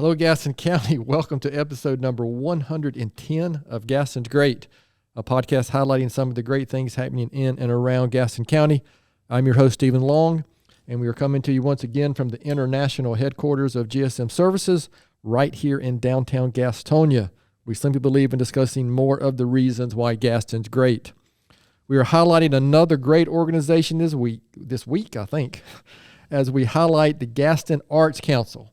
Hello, Gaston County. Welcome to episode number 110 of Gaston's Great, a podcast highlighting some of the great things happening in and around Gaston County. I'm your host, Stephen Long, and we are coming to you once again from the international headquarters of GSM Services right here in downtown Gastonia. We simply believe in discussing more of the reasons why Gaston's great. We are highlighting another great organization this week, I think, as we highlight the Gaston Arts Council.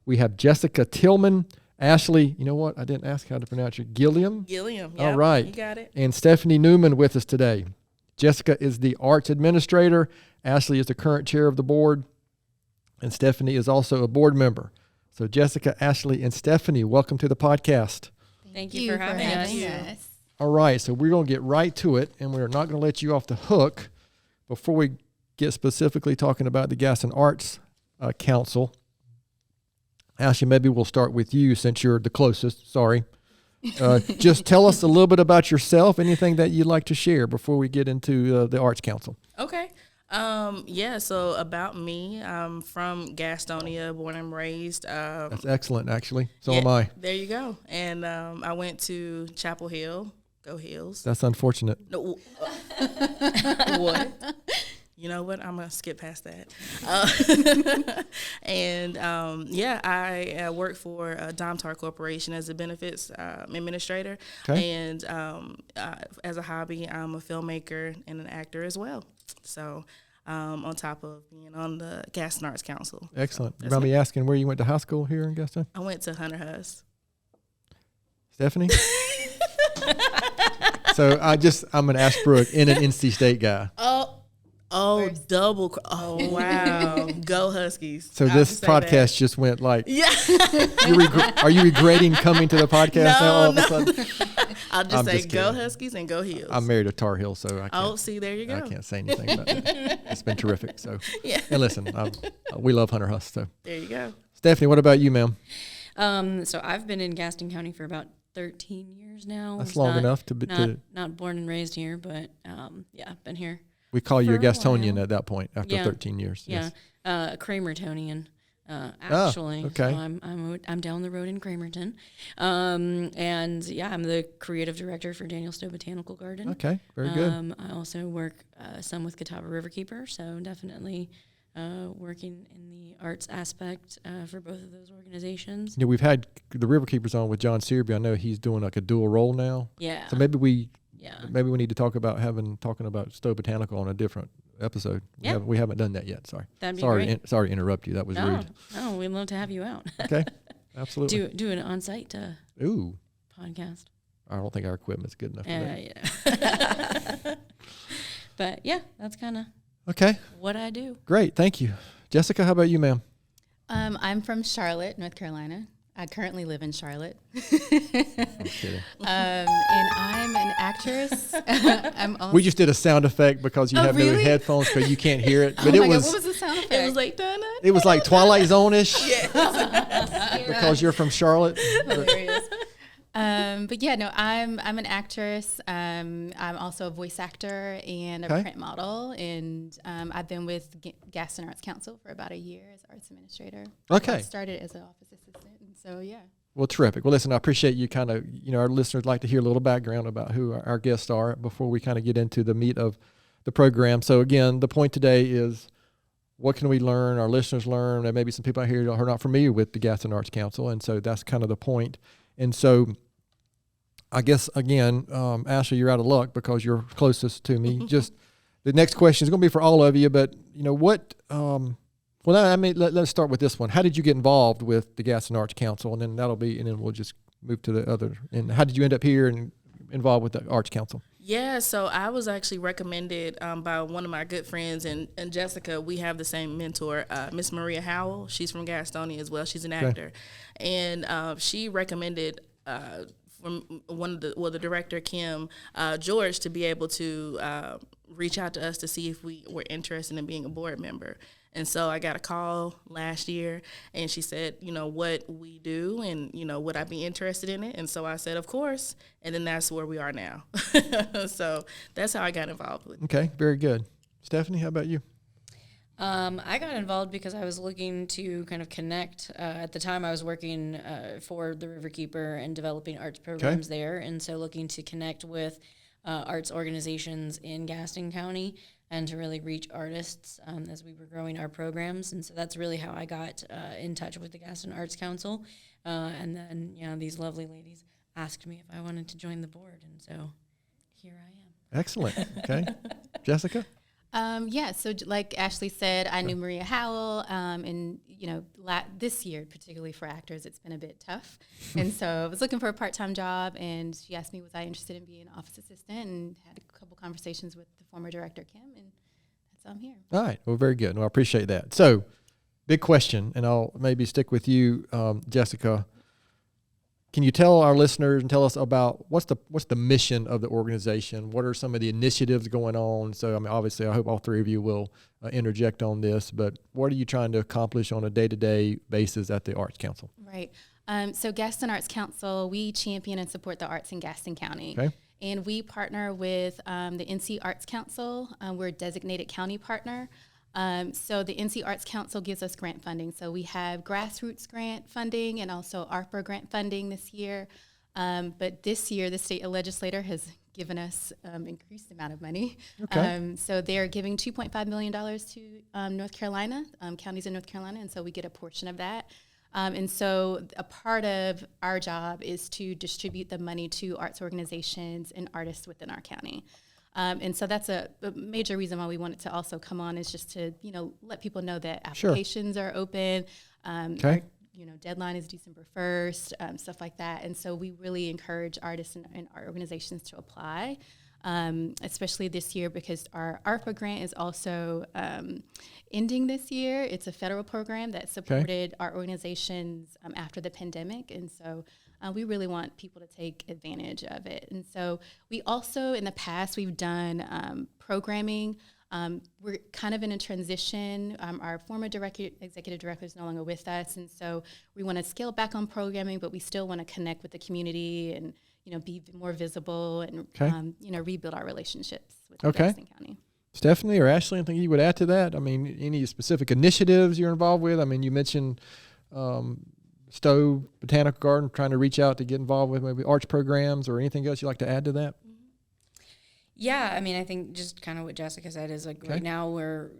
We have Jessica Tillman, Ashley, you know what? I didn't ask how to pronounce it. Gilliam? Gilliam, yeah. All right. You got it. And Stephanie Newman with us today. Jessica is the arts administrator. Ashley is the current chair of the board. And Stephanie is also a board member. So Jessica, Ashley, and Stephanie, welcome to the podcast. Thank you for having us. All right, so we're going to get right to it, and we're not going to let you off the hook before we get specifically talking about the Gaston Arts Council. Ashley, maybe we'll start with you since you're the closest. Sorry. Just tell us a little bit about yourself, anything that you'd like to share before we get into the Arts Council. Okay. So about me, I'm from Gastonia, born and raised. That's excellent, actually. So am I. There you go. And I went to Chapel Hill. Go Hills. That's unfortunate. No, what? You know what? I'm going to skip past that. I work for Domtar Corporation as a benefits administrator. Okay. And as a hobby, I'm a filmmaker and an actor as well. So on top of being on the Gaston Arts Council. Excellent. So you mind me asking where you went to high school here in Gaston? I went to Hunter Huss. Stephanie? So I'm an Ashbrook and an NC State guy. Oh, double. Oh, wow. Go Huskies. So this podcast just went like, yeah. Are you regretting coming to the podcast now all of a sudden? I'll just say go Huskies and go Heels. I'm married to Tar Heel, so I can't. See, there you go. I can't say anything about that. It's been terrific. So, yeah. And listen, we love Hunter Huss. So there you go. Stephanie, what about you, ma'am? So I've been in Gaston County for about 13 years now. That's long enough to be not born and raised here, but been here. We call you a Gastonian at that point after 13 years. Yeah, yes. A Cramertonian, actually. Okay. So I'm down the road in Cramerton, I'm the creative director for Daniel Stowe Botanical Garden. Okay, very good. I also work some with Catawba Riverkeeper, so definitely working in the arts aspect for both of those organizations. Yeah, we've had the Riverkeepers on with John Searby. I know he's doing like a dual role now. Yeah. So maybe we need to talk about talking about Stowe Botanical on a different episode. We haven't done that yet. Sorry. That'd be great. Sorry to interrupt you. That was rude. No, we'd love to have you out. Okay, absolutely. Do an on-site podcast. I don't think our equipment's good enough for that. Yeah. But yeah, that's kind of what I do. Great, thank you. Jessica, how about you, ma'am? I'm from Charlotte, North Carolina. I currently live in Charlotte. I'm kidding. And I'm an actress. We just did a sound effect because you have new headphones, so you can't hear it. But God, what was the sound effect? It was like dun. It was like Twilight Zone-ish. Yes. Because you're from Charlotte. Hilarious. I'm an actress. I'm also a voice actor and a print model, and I've been with Gaston Arts Council for about a year as arts administrator. Okay. I started as an office assistant, and so yeah. Well, terrific. Well, listen, I appreciate you our listeners like to hear a little background about who our guests are before we kind of get into the meat of the program. So again, the point today is, what can we learn, our listeners learn, and maybe some people out here who are not familiar with the Gaston Arts Council, and so that's kind of the point. And so I guess, again, Ashley, you're out of luck because you're closest to me. Just the next question is going to be for all of you, but, let's start with this one. How did you get involved with the Gaston Arts Council? And then we'll just move to the other. And how did you end up here and involved with the Arts Council? Yeah, so I was actually recommended by one of my good friends, and Jessica. We have the same mentor, Miss Maria Howell. She's from Gastonia as well. She's an actor. And she recommended from the director, Kim George, to be able to reach out to us to see if we were interested in being a board member. And so I got a call last year, and she said, what we do, and, would I be interested in it? And so I said, of course. And then that's where we are now. So that's how I got involved with it. Okay, very good. Stephanie, how about you? I got involved because I was looking to kind of connect. At the time, I was working for the Riverkeeper and developing arts programs there, and so looking to connect with arts organizations in Gaston County and to really reach artists as we were growing our programs. And so that's really how I got in touch with the Gaston Arts Council. And then, these lovely ladies asked me if I wanted to join the board, and so here I am. Excellent. Okay. Jessica? So like Ashley said, I knew Maria Howell, and this year, particularly for actors, it's been a bit tough. And so I was looking for a part-time job, and she asked me, was I interested in being an office assistant, and had a couple conversations with the former director, Kim, and that's why I'm here. All right. Well, very good. Well, I appreciate that. So, big question, and I'll maybe stick with you, Jessica. Can you tell our listeners and tell us about what's the mission of the organization? What are some of the initiatives going on? So, I mean, obviously, I hope all three of you will interject on this, but what are you trying to accomplish on a day-to-day basis at the Arts Council? Right. So Gaston Arts Council, we champion and support the arts in Gaston County. Okay. And we partner with the NC Arts Council. We're a designated county partner. So the NC Arts Council gives us grant funding. So we have grassroots grant funding and also ARPA grant funding this year. But this year, the state legislator has given us increased amount of money. Okay. So they're giving $2.5 million to North Carolina, counties in North Carolina, and so we get a portion of that. And so a part of our job is to distribute the money to arts organizations and artists within our county. And so that's a major reason why we wanted to also come on, is just to, let people know that applications are open. Our, deadline is December 1st, stuff like that. And so we really encourage artists and art organizations to apply, especially this year, because our ARPA grant is also ending this year. It's a federal program that supported our organizations after the pandemic. And so we really want people to take advantage of it. And so we also, in the past, we've done programming. We're kind of in a transition. Our former executive director is no longer with us. And so we want to scale back on programming, but we still want to connect with the community and, be more visible and, rebuild our relationships with Gaston County. Stephanie or Ashley, anything you would add to that? I mean, any specific initiatives you're involved with? I mean, you mentioned Stowe Botanical Garden, trying to reach out to get involved with maybe arts programs, or anything else you'd like to add to that? Yeah, I mean, I think just kind of what Jessica said is right now we're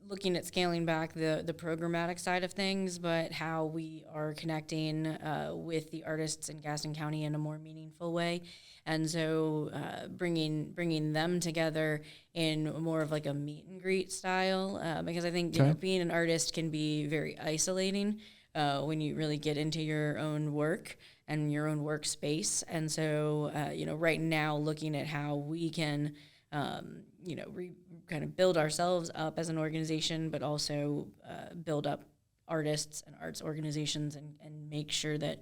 looking at scaling back the programmatic side of things, but how we are connecting with the artists in Gaston County in a more meaningful way. And so bringing them together in more of like a meet and greet style, because I think being an artist can be very isolating when you really get into your own work and your own workspace. And so, right now looking at how we can, kind of build ourselves up as an organization, but also build up artists and arts organizations and make sure that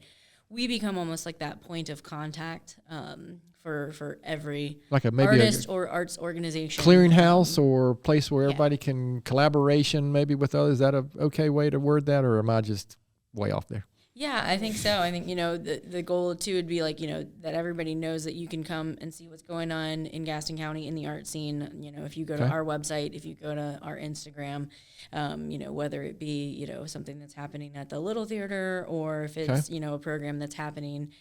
we become almost like that point of contact for every artist or arts organization. Clearinghouse or place where everybody can collaboration maybe with others. Is that a okay way to word that, or am I just way off there? Yeah, I think so. I think, the goal too would be that everybody knows that you can come and see what's going on in Gaston County in the art scene. If you go to our website, if you go to our Instagram, whether it be, something that's happening at the Little Theater, or if it's, a program that's happening,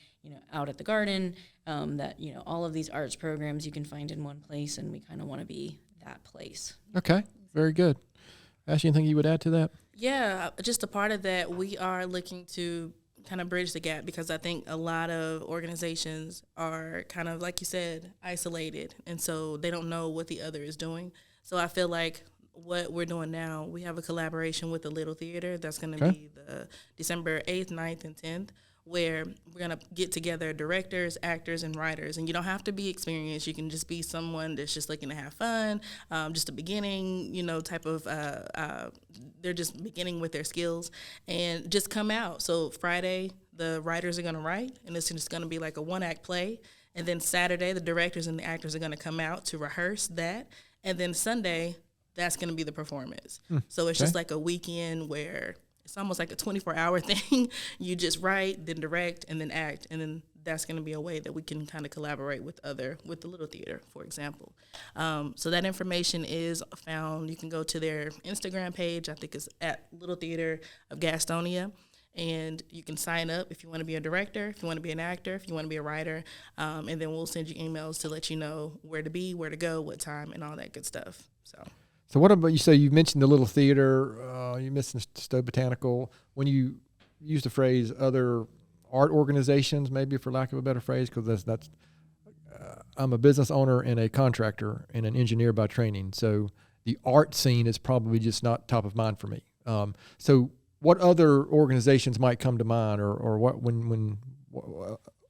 out at the Garden, that, all of these arts programs you can find in one place, and we kind of want to be that place. Okay, very good. Ashley, anything you would add to that? Yeah, just a part of that, we are looking to kind of bridge the gap, because I think a lot of organizations are kind of, like you said, isolated, and so they don't know what the other is doing. So I feel like what we're doing now, we have a collaboration with the Little Theater that's going to be the December 8th, 9th, and 10th, where we're going to get together directors, actors, and writers. And you don't have to be experienced. You can just be someone that's just looking to have fun, just a beginning, type of, they're just beginning with their skills, and just come out. So Friday, the writers are going to write, and it's just going to be like a one-act play. And then Saturday, the directors and the actors are going to come out to rehearse that. And then Sunday, that's going to be the performance. So it's just like a weekend where it's almost like a 24-hour thing. You just write, then direct, and then act, and then that's going to be a way that we can kind of collaborate with the Little Theater, for example. So that information is found. You can go to their Instagram page. I think it's at Little Theater of Gastonia. And you can sign up if you want to be a director, if you want to be an actor, if you want to be a writer. And then we'll send you emails to let you know where to be, where to go, what time, and all that good stuff. So what about, you mentioned the Little Theater, you mentioned Stowe Botanical. When you use the phrase other art organizations, maybe for lack of a better phrase, because that's I'm a business owner and a contractor and an engineer by training. So the art scene is probably just not top of mind for me. So what other organizations might come to mind, or what when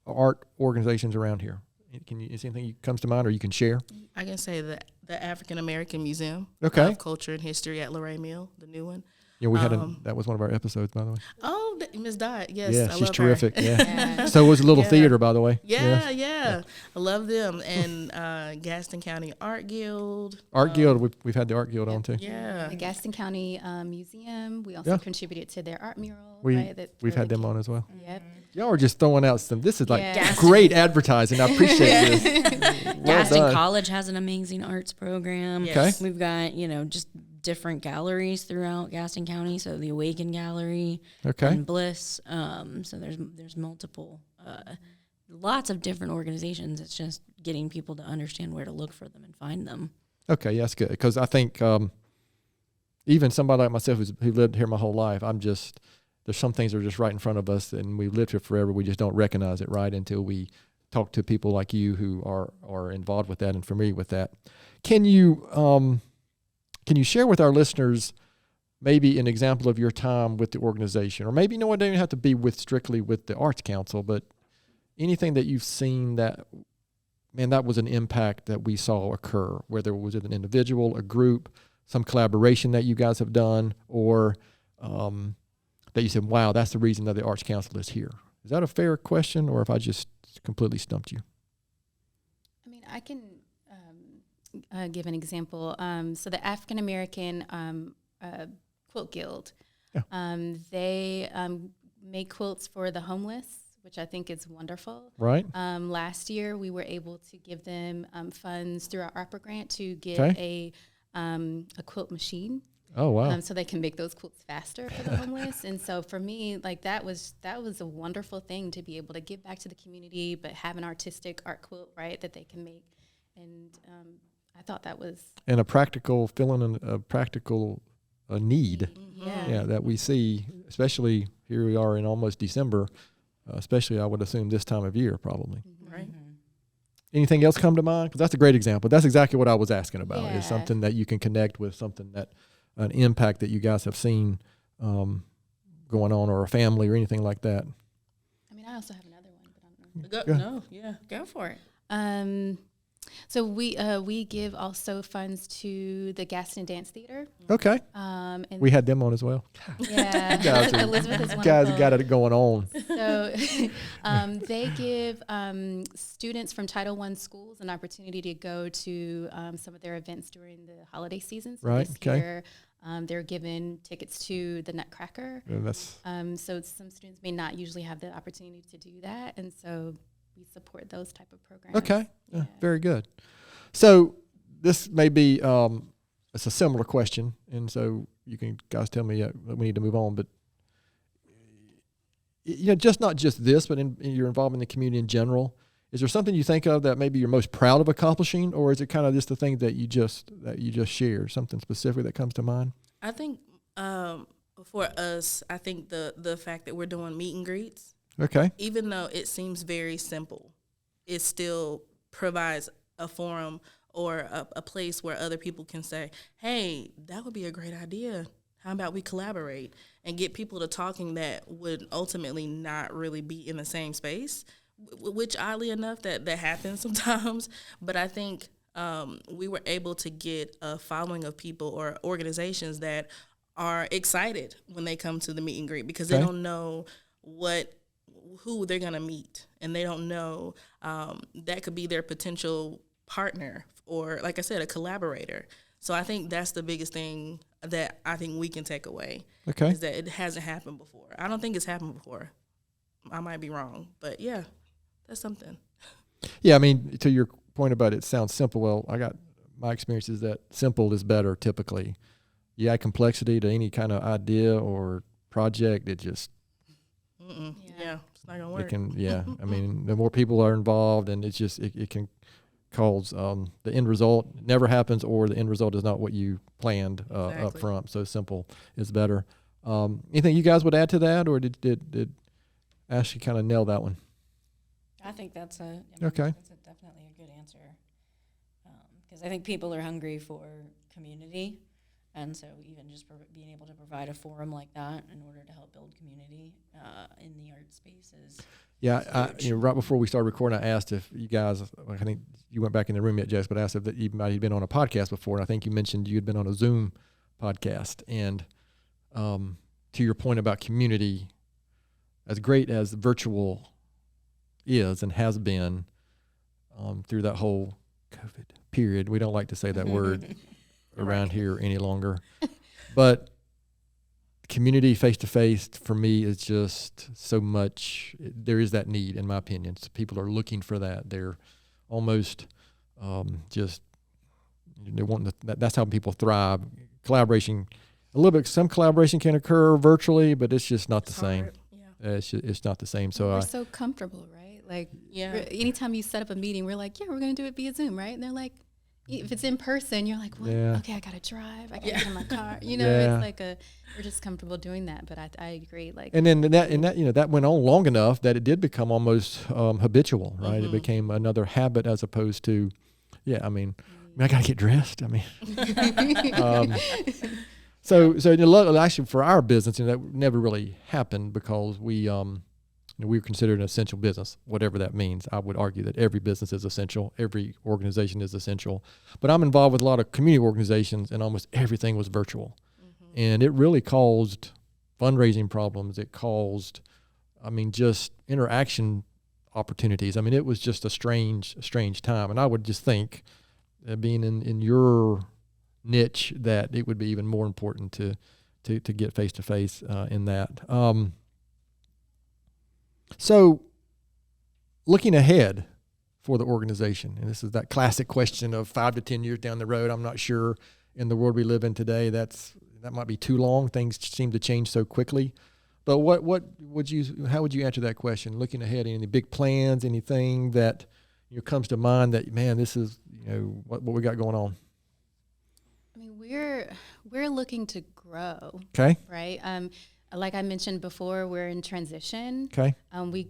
art organizations around here? Is anything that comes to mind, or you can share? I can say the African American Museum of Culture and History at Luray Mill, the new one. Yeah, we had that was one of our episodes, by the way. Oh, Ms. Dot, yes, yeah, I she's love terrific. Her. Yeah. So was a Little Theater, by the way. Yeah. I love them, and Gaston County Art Guild. Art Guild, we've had the Art Guild on too. Yeah, the Gaston County Museum. We also contributed to their art mural. We've had them on as well. Yep. Y'all are just throwing out some. This is like great advertising. I appreciate this. Well Gaston done. College has an amazing arts program. Yes. We've got, just different galleries throughout Gaston County. So the Awaken Gallery and Bliss. So there's multiple, lots of different organizations. It's just getting people to understand where to look for them and find them. Okay, that's good. Because I think even somebody like myself who lived here my whole life, there's some things that are just right in front of us, and we've lived here forever. We just don't recognize it right until we talk to people like you who are involved with that and familiar with that. Can you share with our listeners maybe an example of your time with the organization, or maybe it doesn't even have to be strictly with the Arts Council, but anything that you've seen that was an impact that we saw occur, whether it was an individual, a group, some collaboration that you guys have done, or that you said, wow, that's the reason that the Arts Council is here. Is that a fair question, or if I just completely stumped you? I mean, I can give an example. So the African American Quilt Guild, they make quilts for the homeless, which I think is wonderful. Right. Last year, we were able to give them funds through our ARPA grant to get a quilt machine. Oh, wow. So they can make those quilts faster for the homeless. And so for me, like that was a wonderful thing to be able to give back to the community, but have an artistic art quilt, right, that they can make. And I thought that was... And a practical, filling a practical need. Yeah, that we see, especially here we are in almost December, especially I would assume this time of year probably. Right. Anything else come to mind? Because that's a great example. That's exactly what I was asking about, is something that you can connect with, something that... an impact that you guys have seen going on, or a family or anything like that. I mean, I also have another one, but I don't know. Go for it. So we give also funds to the Gaston Dance Theater. Okay. And we had them on as well. Yeah. Elizabeth is one guys of them. got it going on. So they give students from Title I schools an opportunity to go to some of their events during the holiday season. So this year, they're given tickets to the Nutcracker. So some students may not usually have the opportunity to do that, and so we support those type of programs. Okay, very good. So this may be it's a similar question, and so you can guys tell me we need to move on. But just not just this, but in your involvement in the community in general. Is there something you think of that maybe you're most proud of accomplishing, or is it kind of just the thing that you just share, something specific that comes to mind? I think for us, I think the fact that we're doing meet and greets. Okay. Even though it seems very simple, it still provides a forum or a place where other people can say, hey, that would be a great idea. How about we collaborate and get people to talking that would ultimately not really be in the same space, which oddly enough, that happens sometimes. But I think we were able to get a following of people or organizations that are excited when they come to the meet and greet, because they don't know who they're going to meet, and they don't know that could be their potential partner or, like I said, a collaborator. So I think that's the biggest thing that I think we can take away, is that it hasn't happened before. I don't think it's happened before. I might be wrong, but yeah. that's something. Yeah, I mean, to your point about it sounds simple. Well, my experience is that simple is better typically. You add complexity to any kind of idea or project, it just Yeah, it's not gonna work. it can. Yeah, I mean, the more people are involved, and it's just it can cause the end result never happens, or the end result is not what you planned up front. So simple is better. Anything you guys would add to that, or did Ashley kind of nail that one? I think that's Okay. That's definitely a good answer, because I think people are hungry for community, and so even just being able to provide a forum like that in order to help build community in the art spaces. Yeah, right before we started recording, I asked if you guys, I think you went back in the room yet, Jess, but I asked if you might have been on a podcast before, and I think you mentioned you had been on a Zoom podcast. And to your point about community, as great as virtual is and has been through that whole COVID period, we don't like to say that word around here any longer, but community face-to-face for me is just so much. There is that need, in my opinion. So people are looking for that. They're almost just they want that's how people thrive. Collaboration, a little bit. Some collaboration can occur virtually, but it's just not the same. Yeah. It's not the same. So we're so comfortable, right? Like, anytime you set up a meeting, we're like, we're going to do it via Zoom, right? And they're like, if it's in person, you're like, well, okay, I got to drive. I got to get in my car. It's like we're just comfortable doing that. But I agree. Like, and then that went on long enough that it did become almost habitual, right? Mm-hmm. It became another habit as opposed to, I mean, I got to get dressed. I mean, so actually for our business, that never really happened because we were considered an essential business, whatever that means. I would argue that every business is essential. Every organization is essential. But I'm involved with a lot of community organizations, and almost everything was virtual. Mm-hmm. And it really caused fundraising problems. It caused, just interaction opportunities. It was just a strange time. And I would just think, being in your niche, that it would be even more important to get face-to-face in that. So, looking ahead for the organization, and this is that classic question of 5 to 10 years down the road. I'm not sure in the world we live in today that might be too long. Things seem to change so quickly. But how would you answer that question? Looking ahead, any big plans, anything that comes to mind that, man, this is what we got going on? We're looking to grow. Okay. Right. Like I mentioned before, we're in transition. Okay. We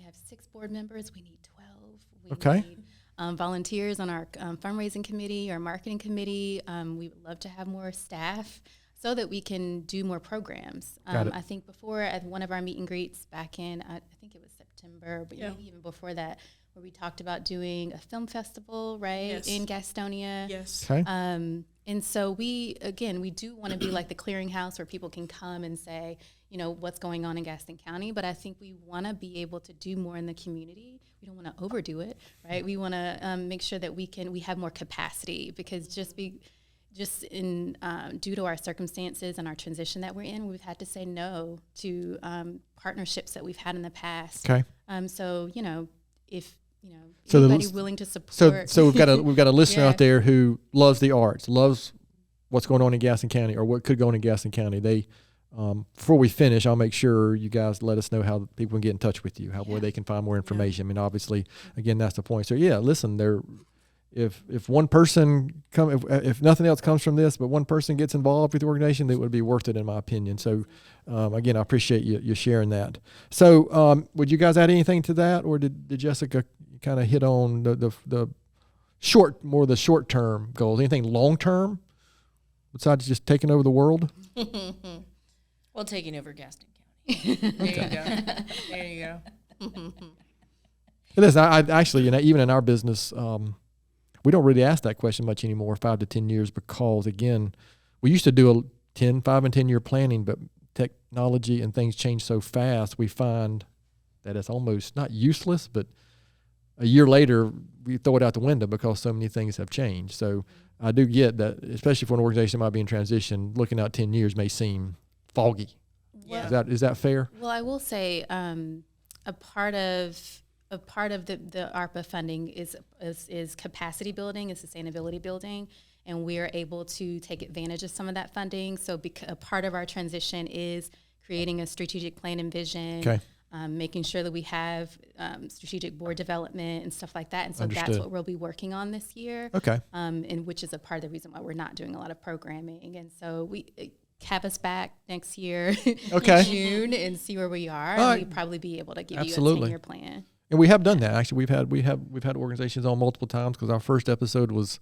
have 6 board members. We need 12. We need volunteers on our fundraising committee, our marketing committee. We would love to have more staff so that we can do more programs. I think before at one of our meet and greets back in, I think it was September, but maybe even before that, where we talked about doing a film festival, right, in Gastonia. Yes. Okay. And so we do want to be like the clearinghouse where people can come and say, what's going on in Gaston County. But I think we want to be able to do more in the community. We don't want to overdo it, right? We want to make sure that we have more capacity, because due to our circumstances and our transition that we're in, we've had to say no to partnerships that we've had in the past. Okay. So if anybody willing to support. So we've got a listener out there who loves the arts, loves what's going on in Gaston County, or what could go on in Gaston County. They before we finish, I'll make sure you guys let us know how people can get in touch with you, where they can find more information. Obviously, again, that's the point. So listen, if one person if nothing else comes from this, but one person gets involved with the organization, that would be worth it, in my opinion. So again, I appreciate you sharing that. So would you guys add anything to that, or did Jessica kind of hit on the short term goals? Anything long term besides just taking over the world? Well, taking over Gaston County. There you go. Listen, I actually, even in our business, we don't really ask that question much anymore, 5 to 10 years, because again, we used to do 5 and 10 year planning, but technology and things change so fast, we find that it's almost not useless, but a year later we throw it out the window because so many things have changed. So I do get that, especially for an organization that might be in transition, looking out 10 years may seem foggy. Yeah. Is that fair? Well, I will say a part of a part of the ARPA funding is capacity building and sustainability building, and we are able to take advantage of some of that funding. So a part of our transition is creating a strategic plan and vision, making sure that we have strategic board development and stuff like that. And so that's what we'll be working on this year. And which is a part of the reason why we're not doing a lot of programming. And so have us back next year in June and see where we are. And we'll probably be able to give you a 10-year plan. And we have done that. Actually, we've had organizations on multiple times, because our first episode was,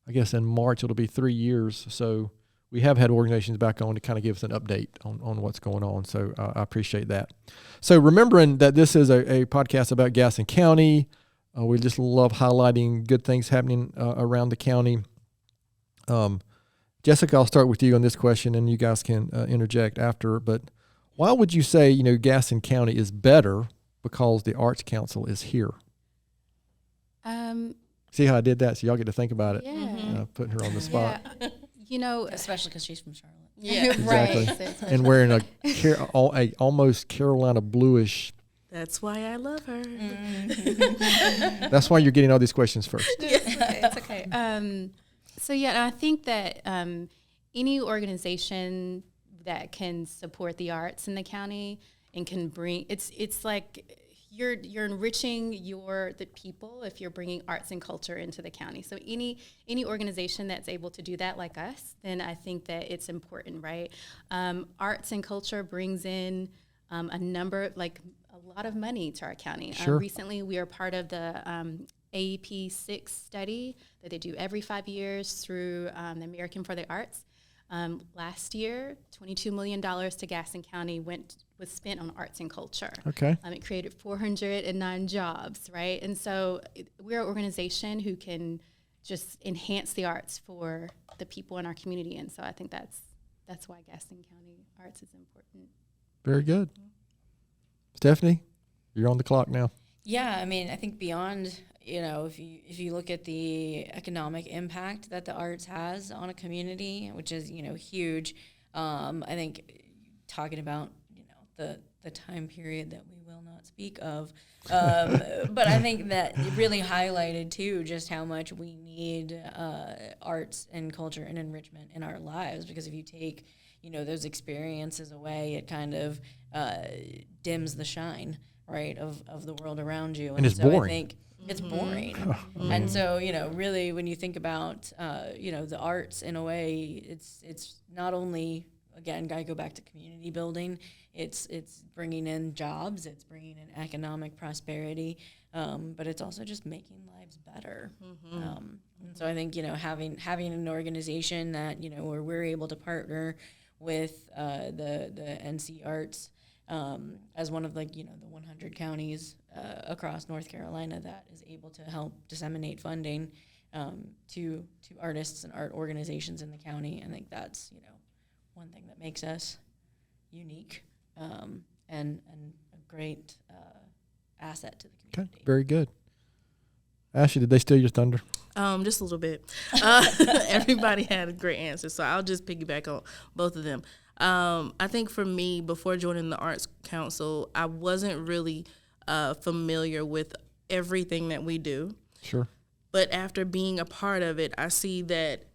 I guess, in March. It'll be 3 years. So we have had organizations back on to kind of give us an update on what's going on. So I appreciate that. So remembering that this is a podcast about Gaston County, we just love highlighting good things happening around the county. Jessica, I'll start with you on this question, and you guys can interject after. But why would you say, Gaston County is better because the Arts Council is here? See how I did that? So y'all get to think about it. Yeah. Putting her on the spot. Yeah. Especially because she's from Charlotte. Yeah, exactly. Right. And wearing a almost Carolina bluish. That's why I love her. That's why you're getting all these questions first. It's okay. So I think that any organization that can support the arts in the county and can bring it's like you're enriching the people if you're bringing arts and culture into the county. So any organization that's able to do that, like us, then I think that it's important, right? Arts and culture brings in a lot of money to our county. Sure. Recently, we are part of the AEP 6 study that they do every 5 years through the American for the Arts. Last year, $22 million to Gaston County was spent on arts and culture. Okay. It created 409 jobs, right? And so we're an organization who can just enhance the arts for the people in our community. And so I think that's why Gaston County arts is important. Very good. Stephanie, you're on the clock now. Yeah, I think beyond, if you look at the economic impact that the arts has on a community, which is, huge, I think talking about, the time period that we will not speak of, but I think that it really highlighted, too, just how much we need arts and culture and enrichment in our lives, because if you take, those experiences away, it kind of dims the shine, right, of the world around you. And it's boring. I think it's boring. And so, really when you think about, the arts in a way, it's not only, again, I go back to community building, it's bringing in jobs, it's bringing in economic prosperity, but it's also just making lives better. And so I think, having an organization that, where we're able to partner with the NC Arts as one of the 100 counties across North Carolina that is able to help disseminate funding to artists and art organizations in the county. I think that's one thing that makes us unique and a great asset to the community. Okay, very good. Ashley, did they steal your thunder? Just a little bit. Everybody had a great answer, so I'll just piggyback on both of them. I think for me, before joining the Arts Council, I wasn't really familiar with everything that we do. Sure. But after being a part of it, I see that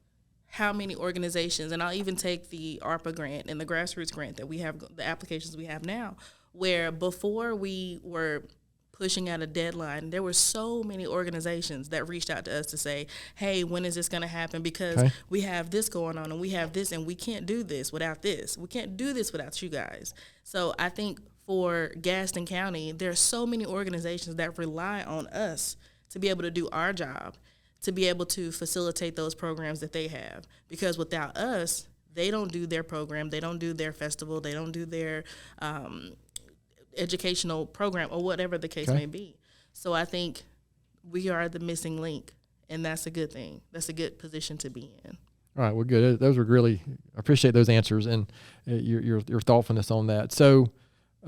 how many organizations, and I'll even take the ARPA grant and the grassroots grant that we have, the applications we have now, where before we were pushing out a deadline, there were so many organizations that reached out to us to say, hey, when is this going to happen? Because we have this going on and we have this, and we can't do this without this. We can't do this without you guys. So I think for Gaston County, there are so many organizations that rely on us to be able to do our job, to be able to facilitate those programs that they have. Because without us, they don't do their program, they don't do their festival, they don't do their educational program or whatever the case may be. So I think we are the missing link, and that's a good thing. That's a good position to be in. All right, well, good. Those were really, I appreciate those answers and your thoughtfulness on that. So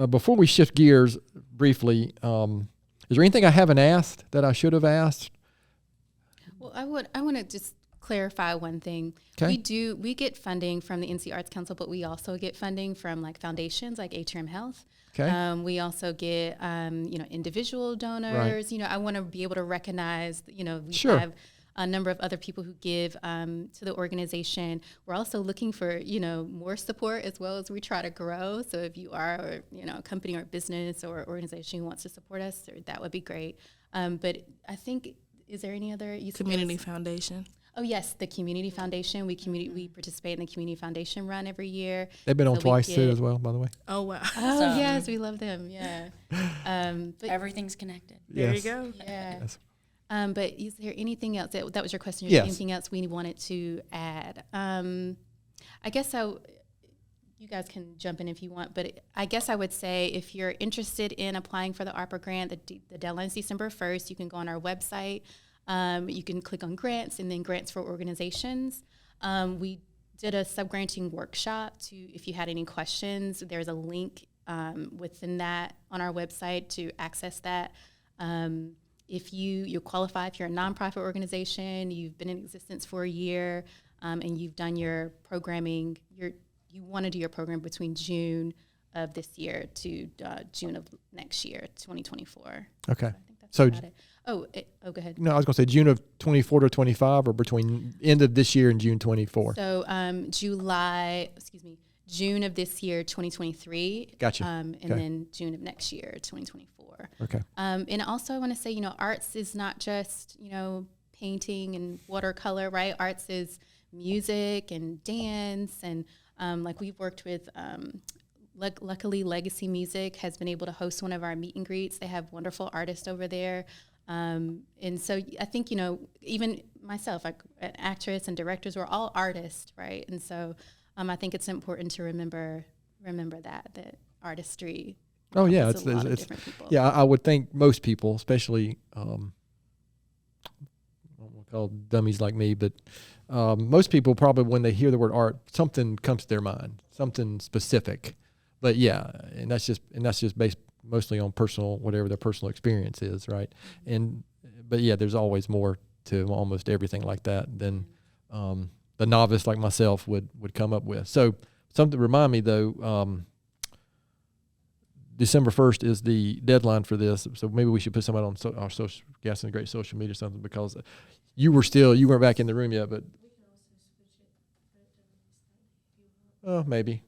before we shift gears briefly, is there anything I haven't asked that I should have asked? Well, I want to just clarify one thing. Okay. We get funding from the NC Arts Council, but we also get funding from like foundations like Atrium Health. Okay. We also get, individual donors. Right. I want to be able to recognize, we Sure. have a number of other people who give to the organization. We're also looking for, more support as well as we try to grow. So if you are, a company or a business or organization who wants to support us, that would be great. But I think, is there any other? Community Foundation. Oh, yes, the Community Foundation. We participate in the Community Foundation run every year. They've been on twice too as well, by the way. Oh, wow. Oh, yes, we love them, yeah. But everything's connected. There Yes. you go. Yeah. Yes. But is there anything else? That was your question. Is Yes. there anything else we wanted to add? I guess you guys can jump in if you want, but I guess I would say if you're interested in applying for the ARPA grant, the deadline is December 1st. You can go on our website. You can click on grants and then grants for organizations. We did a subgranting workshop if you had any questions, there's a link within that on our website to access that. If you qualify, if you're a nonprofit organization, you've been in existence for a year, and you've done your programming, you want to do your program between June of this year to June of next year, 2024. Okay. I think that's So about it. Oh, go ahead. No, I was going to say June of 24 to 25, or between end of this year and June 24. So June of this year, 2023. Gotcha. And then June of next year, 2024. Okay. And also I want to say, arts is not just, painting and watercolor, right? Arts is music and dance. And like we've worked with, luckily Legacy Music has been able to host one of our meet and greets. They have wonderful artists over there. And so I think, even myself, like an actress and directors, we're all artists, right? And so I think it's important to remember that artistry. Oh yeah, it's a lot of different people. Yeah, I would think most people, especially I don't want to call dummies like me, but most people probably when they hear the word art, something comes to their mind, something specific. But yeah, and that's just based mostly on whatever their personal experience is, right? But yeah, there's always more to almost everything like that than the novice like myself would come up with. So something remind me though, December 1st is the deadline for this. So maybe we should put something on our social, Gaston Great social media or something, because you weren't back in the room yet, but maybe.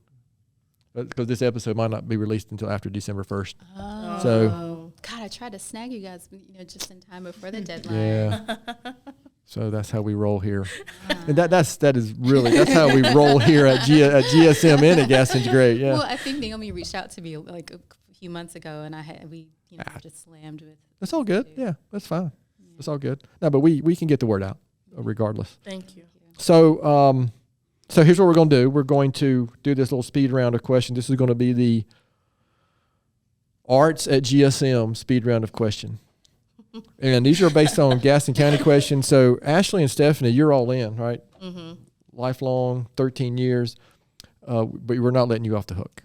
Because this episode might not be released until after December 1st. Oh. So, God, I tried to snag you guys, just in time before the deadline. Yeah. So that's how we roll here, and that's how we roll here at GSM and at Gaston's Great. Yeah. Well, I think Naomi reached out to me like a few months ago, and we just slammed with. That's all good. Yeah, that's fine. Yeah. That's all good. No, but we can get the word out regardless. Thank you. So so here's what we're going to do. We're going to do this little speed round of questions. This is going to be the Arts at GSM speed round of question. And these are based on Gaston County questions. So Ashley and Stephanie, you're all in, right? Mm-hmm. Lifelong, 13 years. But we're not letting you off the hook.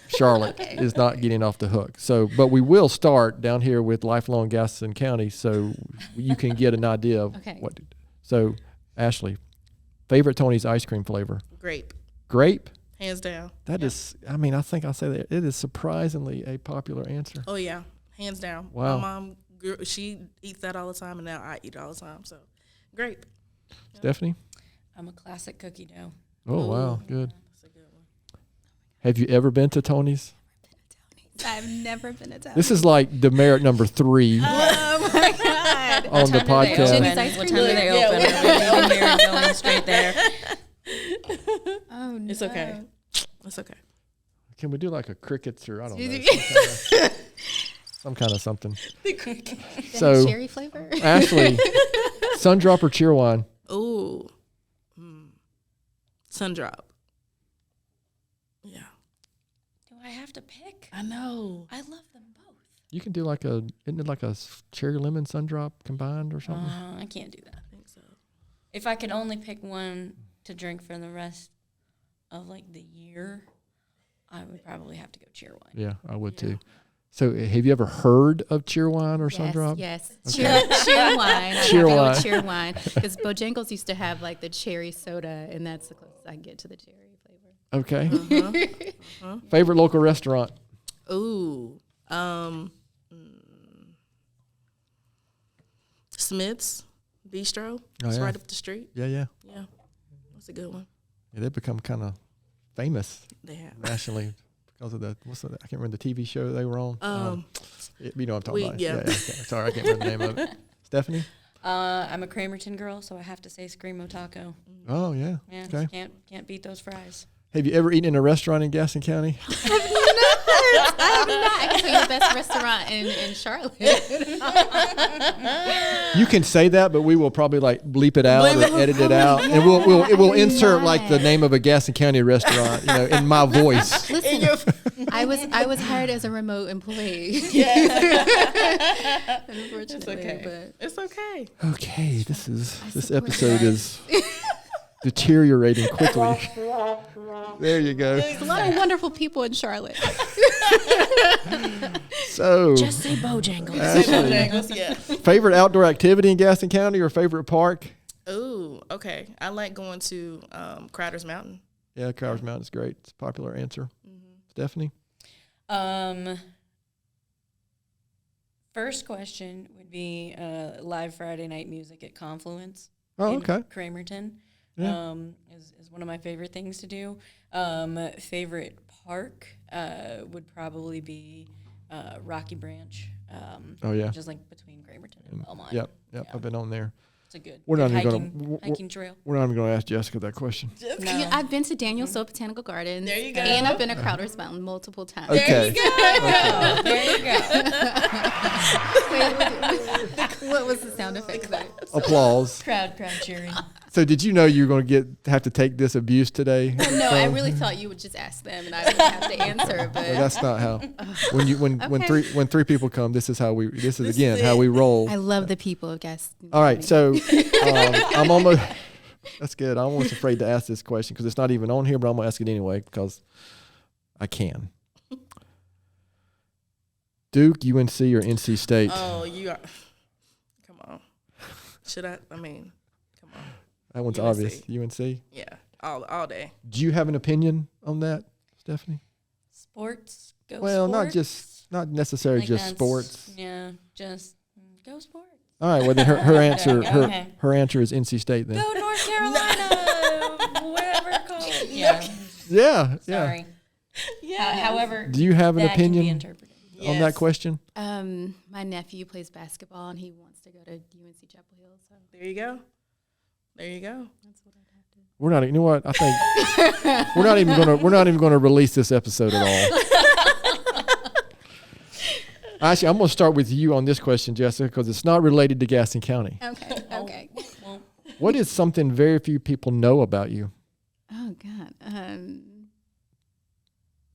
Charlotte is not getting off the hook. So, but we will start down here with lifelong Gaston County, so you can get an idea of what. So, Ashley, favorite Tony's ice cream flavor? Grape. Grape? Hands down. That is, I think I'll say that it is surprisingly a popular answer. Oh yeah, hands down. Wow. My mom, she eats that all the time, and now I eat it all the time. So, grape. Stephanie? I'm a classic cookie dough. Oh, wow, good. That's a good one. Have you ever been to Tony's? I've never been to Tony's. This is like demerit number 3 Oh my God. on the podcast. Jenny's ice What cream time do they Yeah, open? Are we leaving here and going straight there? Oh no. It's okay. It's okay. Can we do like a crickets or I don't know, some kind of something? So, cherry flavor. Ashley, Sundrop or Cheerwine? Ooh. Sundrop. Yeah. Do I have to pick? I know. I love them both. You can do isn't it like a cherry lemon Sundrop combined or something? I can't do that. I think so. If I could only pick one to drink for the rest of like the year, I would probably have to go Cheerwine. Yeah, I would too. So have you ever heard of Cheerwine or Sundrop? Yes. Okay. Cheer wine. Cheer wine. Cheer wine. Because Bojangles used to have like the cherry soda, and that's the closest I can get to the cherry flavor. Okay. Favorite local restaurant? Ooh. Smith's Bistro. It's right up the street. Yeah, yeah. Yeah. That's a good one. Yeah, they've become kind of famous They have. nationally because of I can't remember the TV show they were on. You know what I'm talking about. yeah. Okay. Sorry, I can't remember the name of it. Stephanie? I'm a Cramerton girl, so I have to say Screamo Taco. Oh, yeah. Yeah, Okay. can't beat those fries. Have you ever eaten in a restaurant in Gaston County? I have not. I can tell you the best restaurant in Charlotte. You can say that, but we will probably like bleep it out or edit it out, and we'll insert like the name of a Gaston County restaurant, in my voice. Listen, I was hired as a remote employee. Unfortunately, It's okay. Okay, this episode is deteriorating quickly. There you go. There's a lot of wonderful people in Charlotte. So, Just say Bojangles. Ashley, Yeah. favorite outdoor activity in Gaston County or favorite park? Ooh, okay. I like going to Crowder's Mountain. Yeah, Crowder's Mountain is great. It's a popular answer. Stephanie? First question would be live Friday night music at Confluence. Oh, in okay. Cramerton. Yeah. Is one of my favorite things to do. Favorite park would probably be Rocky Branch. Oh, yeah. Which is like between Cramerton and Belmont. Yep, Yeah. I've been on there. It's a good, We're good not even hiking, hiking trail. We're not even going to ask Jessica that question. No. I've been to Daniel Stowe Botanical Gardens. There you go. And I've been to Crowder's Mountain multiple times. Okay. There you go. What was the sound effect there? Applause. Crowd cheering. So did you know you were going to have to take this abuse today? No, I really thought you would just ask them and I would have to answer, but Well, that's not how. When Okay. when three people come, this is how we how we roll. I love the people of Gaston. All right, so I'm almost. That's good. I'm almost afraid to ask this question because it's not even on here, but I'm gonna ask it anyway because I can. Duke, UNC, or NC State? Oh, you are. Come on. Should I? I mean, come on. That one's UNC. obvious. UNC. Yeah, all day. Do you have an opinion on that, Stephanie? Sports. Go Well, sports. not necessarily Like just that's- sports. Yeah, just go sports. All right. Well, then her answer Okay. her answer is NC State then. Go North Carolina, whatever it's called. Yeah. Yeah. Sorry. However, Do you have an that can be opinion interpreted. on that question? My nephew plays basketball and he wants to go to UNC Chapel Hill, so There you go. There you go. that's what I'd have to. We're not. You know what? I think we're not even gonna release this episode at all. Actually, I'm gonna start with you on this question, Jessica, because it's not related to Gaston County. Okay. Okay. Well, What is something very few people know about you, Oh God.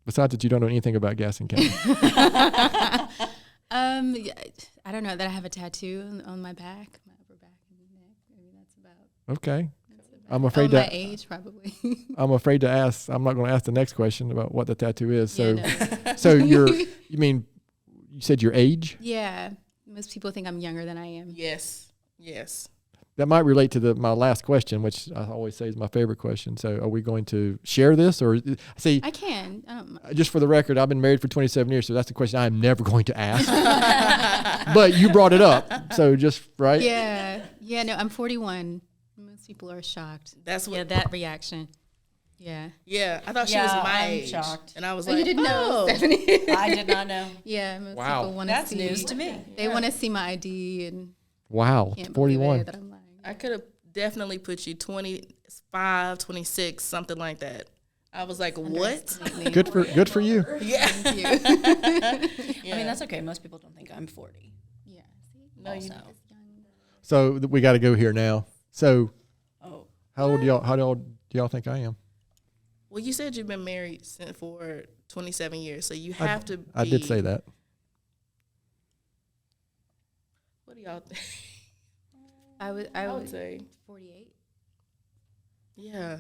besides that you don't know anything about Gaston County? Yeah, I don't know that I have a tattoo on my back, my upper back and neck. Maybe that's about. Okay. That's about I'm afraid my that- age probably. I'm afraid to ask. I'm not going to ask the next question about what the tattoo is. So, Yeah, no. so you said your age? Yeah. Most people think I'm younger than I am. Yes. That might relate to my last question, which I always say is my favorite question. So, are we going to share this, or see? I can. I don't mind. Just for the record, I've been married for 27 years, so that's the question I'm never going to ask. But you brought it up, so just right. Yeah. Yeah. No, I'm 41. Most people are shocked. That's what. Yeah, that reaction. Yeah. Yeah, I thought she was Yeah, my I'm age, shocked. and I was Oh, like, you didn't know, oh. Stephanie? I did not know. Yeah. Most Wow. people want to That's see. news to me. They want to see my ID and Wow, can't 41. believe it that I'm lying. I could have definitely put you 25, 26, something like that. I was like, what? Underestimate me. Good for you. Yeah. Thank you. I mean, that's okay. Most people don't think I'm 40. Yeah. See? No, you Also. So we got to go here now. So Oh, how old do y'all think I am? Well, you said you've been married for 27 years, so you have to be. I did say that. What do y'all think? I would I would say, 48. yeah.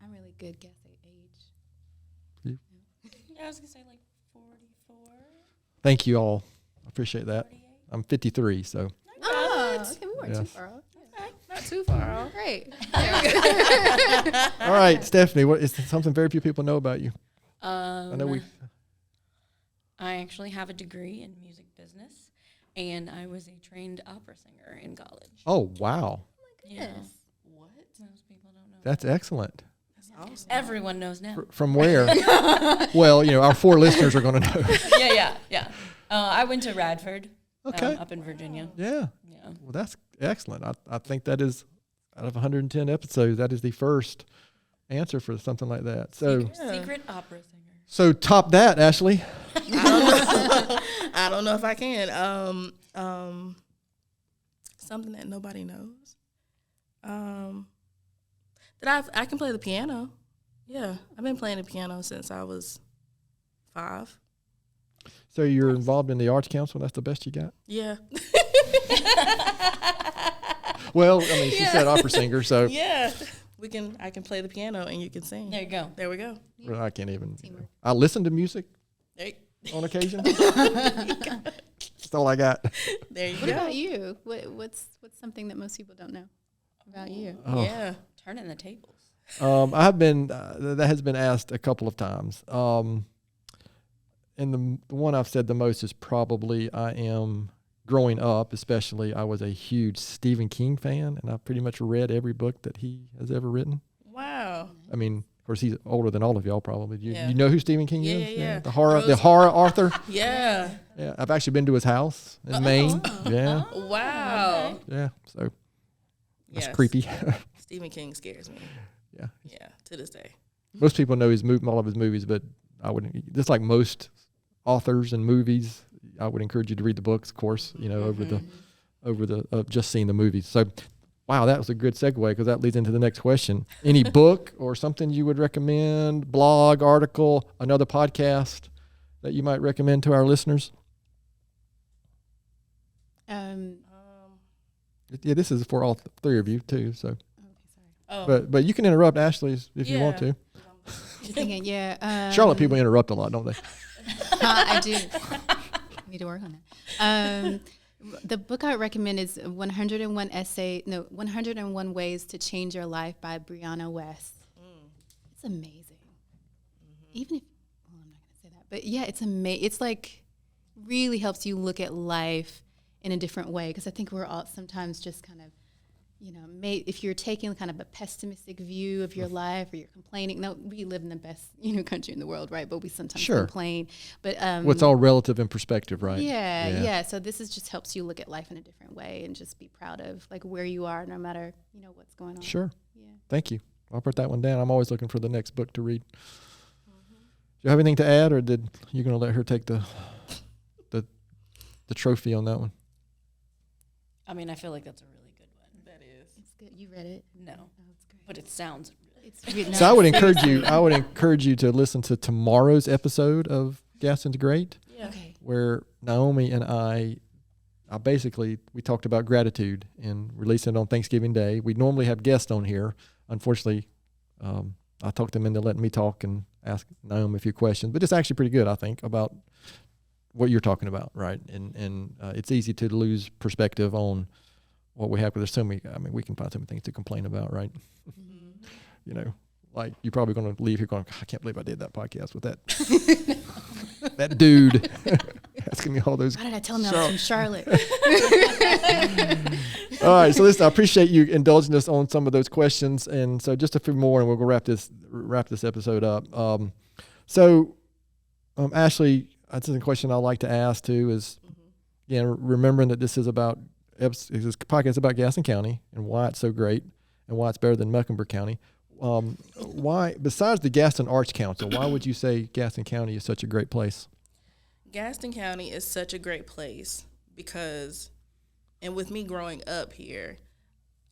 I'm really good guess at age. yeah, I was gonna say like 44. Thank you all. I appreciate that. I'm 53, so. Oh, okay, we weren't too far off. Okay, not too far off. Great. All right, Stephanie, what is something very few people know about you? I know I actually have a degree in music business, and I was a trained opera singer in college. Oh, wow. Yeah. What? Most people don't know. That's excellent. That's awesome. Everyone knows now. From where? Well, our 4 listeners are going to know. Yeah. I went to Radford, Okay. up in Virginia. Yeah. Yeah. Well, that's excellent. I think that is, out of 110 episodes, that is the first answer for something like that. So, Secret opera singer. so top that, Ashley. I don't know if I can. Something that nobody knows. That I can play the piano. Yeah, I've been playing the piano since I was 5. So you're involved in the Arts Council. That's the best you got? Yeah. Well, I mean, she said opera singer, so Yeah. I can play the piano and you can sing. There you go. There we go. well, I can't even. I listen to music There, on occasion. That's all I got. there you What go. about you? What's something that most people don't know about you? Oh. Yeah. Turning the tables. I've been that has been asked a couple of times. And the one I've said the most is probably I am growing up, especially I was a huge Stephen King fan, and I pretty much read every book that he has ever written. Wow. I mean, of course, he's older than all of y'all probably. Yeah. You know who Stephen King is? Yeah. The horror author. Yeah. Yeah, I've actually been to his house in Maine. Yeah, Wow. yeah. So that's Yes. creepy. Stephen King scares me. Yeah. Yeah, to this day. Most people know all of his movies, but I wouldn't. Just like most authors and movies, I would encourage you to read the books, of course. Over the just seeing the movies. So, wow, that was a good segue because that leads into the next question. Any book or something you would recommend? Blog, article, another podcast that you might recommend to our listeners? Yeah, this is for all 3 of you too. So, Oh. but you can interrupt Ashley if you want to. You're thinking, yeah. Charlotte people interrupt a lot, don't they? I do. I need to work on that. The book I would recommend is 101 Ways to Change Your Life by Brianna West. It's amazing. Even if, well, I'm not going to say that, but yeah, it's amazing. It's like really helps you look at life in a different way, because I think we're all sometimes just kind of, if you're taking kind of a pessimistic view of your life, or you're complaining. No, we live in the best, country in the world, right? But we sometimes complain. But it's all relative in perspective, right? Yeah. So this is just helps you look at life in a different way and just be proud of like where you are, no matter what's going on. Sure. Yeah. Thank you. I'll put that one down. I'm always looking for the next book to read. Do you have anything to add, or did you going to let her take the trophy on that one? I mean, I feel like that's a really good one. That is. It's good. You read it? No, It's great. but it sounds really It's really So I would encourage you to listen to tomorrow's episode of Gaston's Great, Yeah. Okay. where Naomi and I basically, we talked about gratitude and releasing it on Thanksgiving Day. We normally have guests on here. Unfortunately, I talked them into letting me talk and ask Naomi a few questions, but it's actually pretty good, I think, about what you're talking about, right? And it's easy to lose perspective on what we have, because there's so many, we can find so many things to complain about, right? Like you're probably going to leave here going, I can't believe I did that podcast with that that dude asking me all those. Why did I tell him I was from Charlotte? All right, so listen, I appreciate you indulging us on some of those questions, and so just a few more, and we'll go wrap this episode up. Ashley, that's a question I like to ask too. Is remembering that this is about this podcast about Gaston County and why it's so great and why it's better than Mecklenburg County. Why, besides the Gaston Arts Council, why would you say Gaston County is such a great place? Gaston County is such a great place because, and with me growing up here,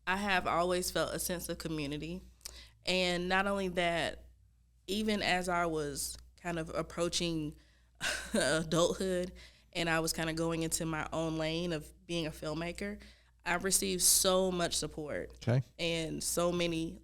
I have always felt a sense of community. And not only that, even as I was kind of approaching adulthood and I was kind of going into my own lane of being a filmmaker, I received so much support and so many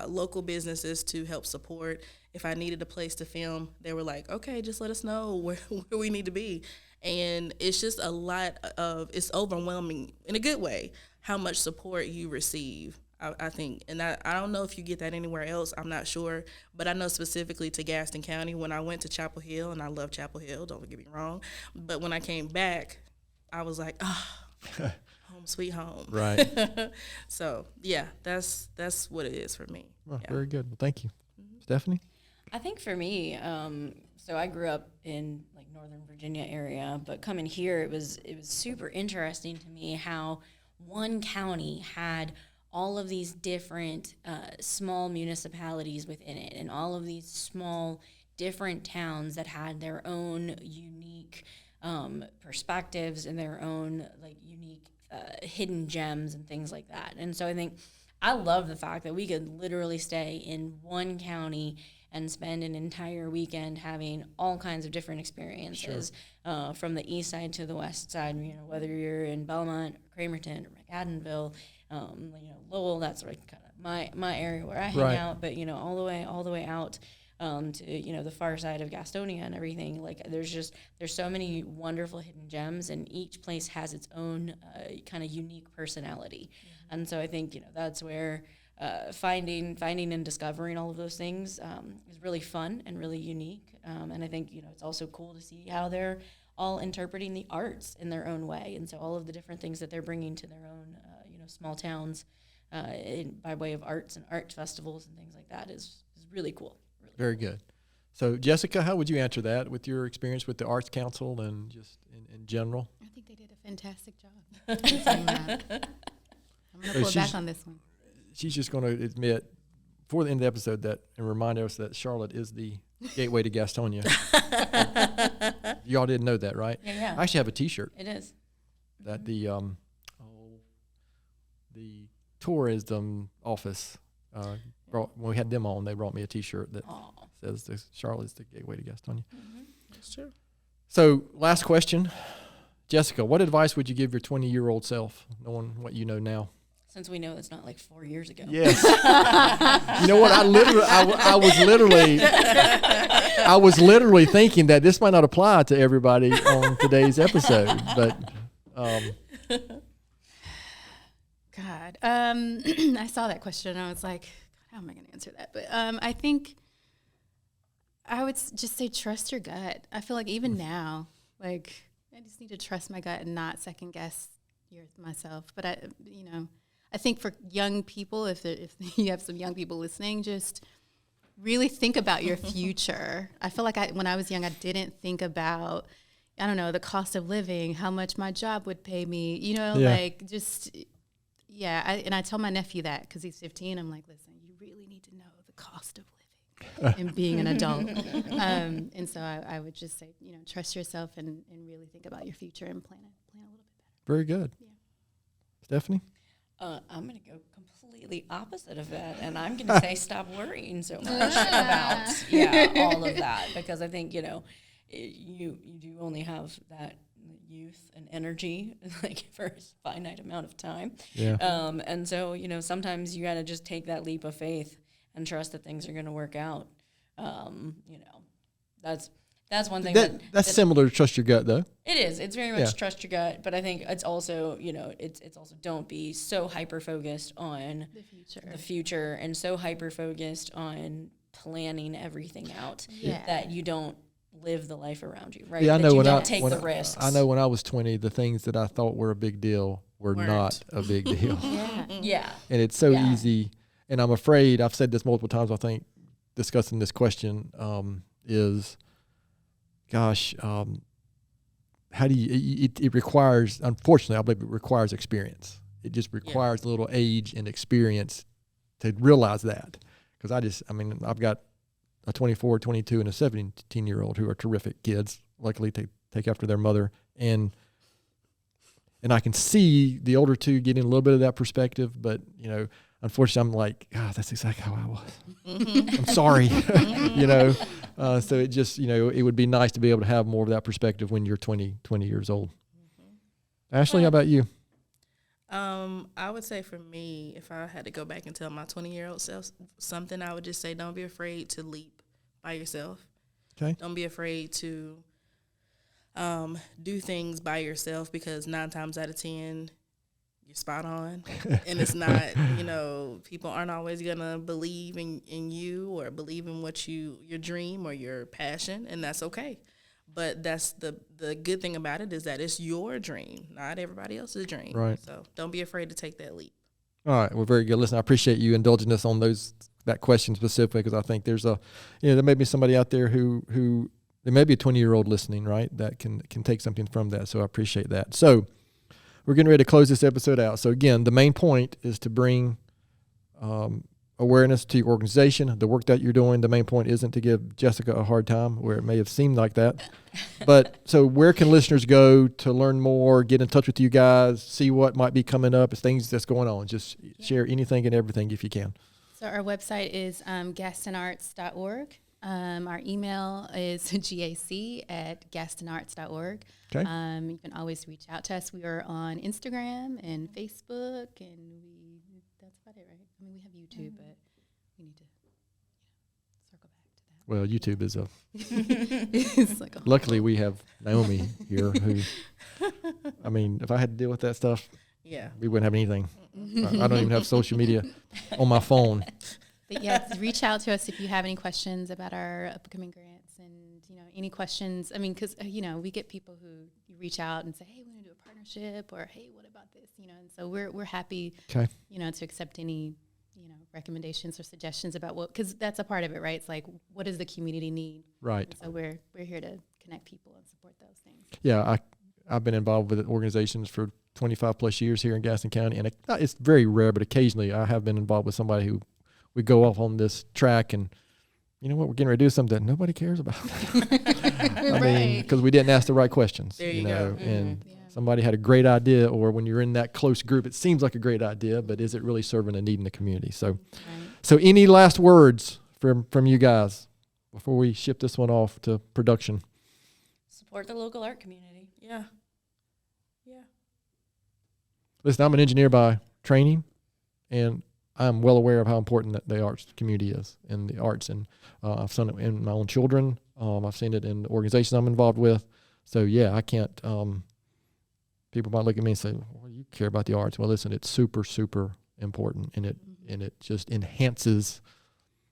local businesses to help support. If I needed a place to film, they were like, okay, just let us know where we need to be. And it's just a lot of, it's overwhelming in a good way, how much support you receive, I think. And I don't know if you get that anywhere else. I'm not sure. But I know specifically to Gaston County, when I went to Chapel Hill, and I love Chapel Hill, don't get me wrong. But when I came back, I was like, home sweet home. Right. So, yeah, that's what it is for me. Well, yeah. Very good. Well, thank you. Stephanie? I think for me, so I grew up in like Northern Virginia area, but coming here, it was super interesting to me how one county had all of these different small municipalities within it, and all of these small different towns that had their own unique perspectives and their own like unique hidden gems and things like that. And so I think I love the fact that we could literally stay in one county and spend an entire weekend having all kinds of different experiences, from the east side to the west side, whether you're in Belmont, Cramerton, or McAdenville, Lowell, that's like kind of my area where I hang out, but, all the way out to, the far side of Gastonia and everything. Like there's so many wonderful hidden gems, and each place has its own kind of unique personality. Mm-hmm. And so I think, that's where finding and discovering all of those things is really fun and really unique. And I think, it's also cool to see how they're all interpreting the arts in their own way. And so all of the different things that they're bringing to their own, small towns by way of arts and art festivals and things like that is really cool. Very good. So, Jessica, how would you answer that with your experience with the Arts Council and just in general? I think they did a fantastic job. I'm going to pull back on this one. She's just going to admit, before the end of the episode, that and remind us that Charlotte is the gateway to Gastonia. Y'all didn't know that, right? Yeah. I actually have a T-shirt. It is. That the tourism office when we had them on, they brought me a T-shirt that says Charlotte is the gateway to Gastonia. Mm-hmm. That's true. So, last question, Jessica, what advice would you give your 20-year-old self, knowing what you know now? Since we know it's not like 4 years ago. Yes. You know what? I was literally thinking that this might not apply to everybody on today's episode, but. God, I saw that question and I was like, how am I going to answer that? But I think I would just say trust your gut. I feel like even now, like I just need to trust my gut and not second guess myself. But I think for young people, if you have some young people listening, just really think about your future. I feel like when I was young, I didn't think about, I don't know, the cost of living, how much my job would pay me, like just, and I tell my nephew that because he's 15. I'm like, listen, you really need to know the cost of living and being an adult. And so I would just say, trust yourself and really think about your future and plan a little bit better. Very good. Yeah. Stephanie? I'm going to go completely opposite of that, and I'm going to say stop worrying so much about all of that, because I think, you do only have that youth and energy like for a finite amount of time. Yeah. And so, sometimes you got to just take that leap of faith and trust that things are going to work out. That's one thing. That's similar to trust your gut, though. It is. It's very much trust your gut, but I think it's also, it's also don't be so hyper focused on the future and so hyper focused on planning everything out that you don't live the life around you, right? Yeah, I know that you don't take the risks. I know when I was 20, the things that I thought were a big deal were not a big deal. Yeah. And it's so easy. And I'm afraid, I've said this multiple times, I think, discussing this question is, gosh, how do you, it requires, unfortunately, I believe it requires experience. It just requires a little age and experience to realize that. Because I've got a 24, 22, and a 17-year-old who are terrific kids, luckily to take after their mother. And I can see the older two getting a little bit of that perspective, but, unfortunately, I'm like, God, that's exactly how I was. I'm sorry, So it just, it would be nice to be able to have more of that perspective when you're 20 years old. Mm-hmm. Ashley, how about you? I would say for me, if I had to go back and tell my 20-year-old self something, I would just say don't be afraid to leap by yourself. Okay. Don't be afraid to do things by yourself, because 9 times out of 10, you're spot on. And it's not, people aren't always going to believe in you or believe in what your dream or your passion, and that's okay. But that's the good thing about it, is that it's your dream, not everybody else's dream. Right. So don't be afraid to take that leap. All right. Well, very good. Listen, I appreciate you indulging us on that question specifically, because I think there's there may be somebody out there who there may be a 20-year-old listening, right, that can take something from that. So I appreciate that. So we're getting ready to close this episode out. So again, the main point is to bring awareness to your organization, the work that you're doing. The main point isn't to give Jessica a hard time, where it may have seemed like that. But so where can listeners go to learn more, get in touch with you guys, see what might be coming up, things that's going on? Just share anything and everything if you can. So our website is gastonarts.org. Our email is gac@gastonarts.org. Okay. You can always reach out to us. We are on Instagram and Facebook, and that's about it, right? I mean, we have YouTube, but we need to circle back to that. Well, YouTube is it's like luckily we have Naomi here who, I mean, if I had to deal with that stuff, we wouldn't have anything. I don't even have social media on my phone. But reach out to us if you have any questions about our upcoming grants, and any questions. I mean, because we get people who reach out and say, "Hey, we want to do a partnership," or "Hey, what about this?" And so we're happy, to accept any recommendations or suggestions about because that's a part of it, right? It's like, what does the community need? Right. And so we're here to connect people and support those things. Yeah, I've been involved with organizations for 25 plus years here in Gaston County, and it's very rare, but occasionally I have been involved with somebody who we go off on this track, and you know what, we're getting ready to do something that nobody cares about. I mean, because we didn't ask the right questions. There you go. And somebody had a great idea, or when you're in that close group, it seems like a great idea, but is it really serving a need in the community? So, so any last words from you guys before we ship this one off to production? Support the local art community. Yeah. Listen, I'm an engineer by training, and I'm well aware of how important that the arts community is, and the arts. And I've seen it in my own children. I've seen it in the organizations I'm involved with. So, I can't people might look at me and say, well, you care about the arts. Well, listen, it's super, super important, and it just enhances.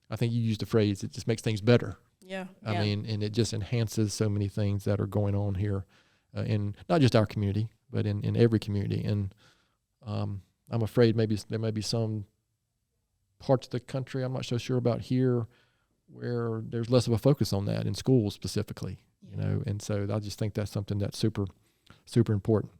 I think you used the phrase, it just makes things better. Yeah. I mean, and it just enhances so many things that are going on here in not just our community, but in every community. And I'm afraid maybe there may be some parts of the country, I'm not so sure about here, where there's less of a focus on that in schools specifically, and so I just think that's something that's super, super important.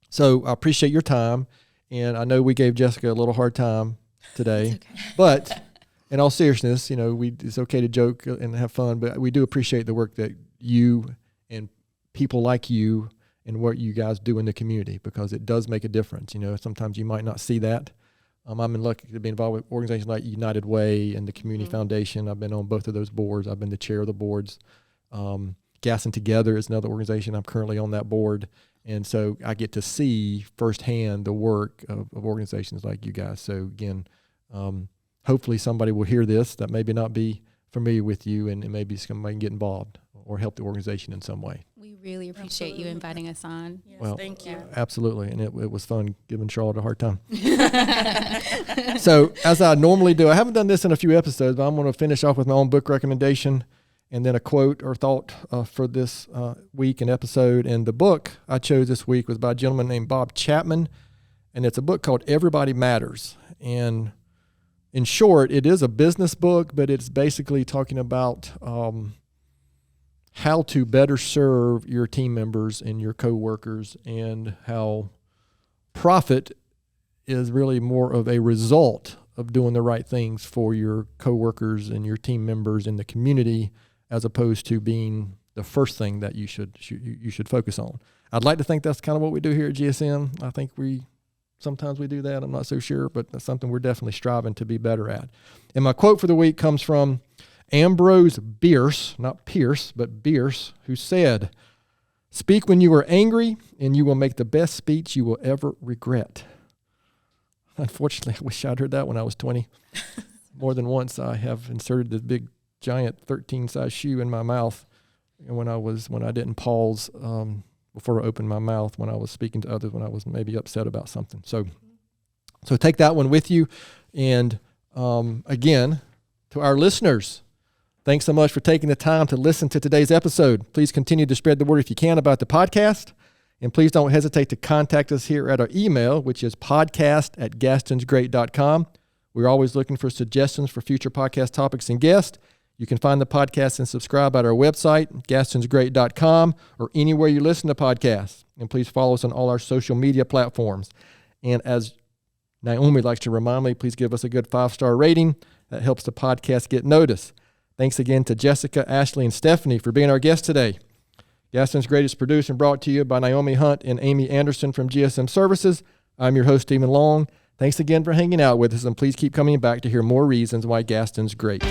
So I appreciate your time, and I know we gave Jessica a little hard time today, but in all seriousness, it's okay to joke and have fun, but we do appreciate the work that you and people like you and what you guys do in the community, because it does make a difference. Sometimes you might not see that. I'm lucky to be involved with organizations like United Way and the Community Foundation. I've been on both of those boards. I've been the chair of the boards. Gaston Together is another organization. I'm currently on that board. And so I get to see firsthand the work of organizations like you guys. So again, hopefully somebody will hear this that maybe not be familiar with you, and maybe somebody can get involved or help the organization in some way. We really appreciate you inviting us on. Yes, well, thank you. Absolutely, and it was fun giving Charlotte a hard time. So, as I normally do, I haven't done this in a few episodes, but I'm going to finish off with my own book recommendation and then a quote or thought for this week and episode. And the book I chose this week was by a gentleman named Bob Chapman, and it's a book called Everybody Matters. And in short, it is a business book, but it's basically talking about how to better serve your team members and your coworkers, and how profit is really more of a result of doing the right things for your coworkers and your team members in the community, as opposed to being the first thing that you should focus on. I'd like to think that's kind of what we do here at GSM. I think sometimes we do that. I'm not so sure, but that's something we're definitely striving to be better at. And my quote for the week comes from Ambrose Bierce, not Pierce, but Bierce, who said, "Speak when you are angry, and you will make the best speech you will ever regret." Unfortunately, I wish I'd heard that when I was 20. More than once I have inserted this big, giant 13-size shoe in my mouth and when I didn't pause before I opened my mouth when I was speaking to others, when I was maybe upset about something. So take that one with you. And again, to our listeners, thanks so much for taking the time to listen to today's episode. Please continue to spread the word if you can about the podcast. And please don't hesitate to contact us here at our email, which is podcast@gastonsgreat.com. We're always looking for suggestions for future podcast topics and guests. You can find the podcast and subscribe at our website, gastonsgreat.com, or anywhere you listen to podcasts. And please follow us on all our social media platforms. And as Naomi likes to remind me, please give us a good 5-star rating. That helps the podcast get noticed. Thanks again to Jessica, Ashley, and Stephanie for being our guests today. Gaston's Great is produced and brought to you by Naomi Hunt and Amy Anderson from GSM Services. I'm your host, Stephen Long. Thanks again for hanging out with us, and please keep coming back to hear more reasons why Gaston's great.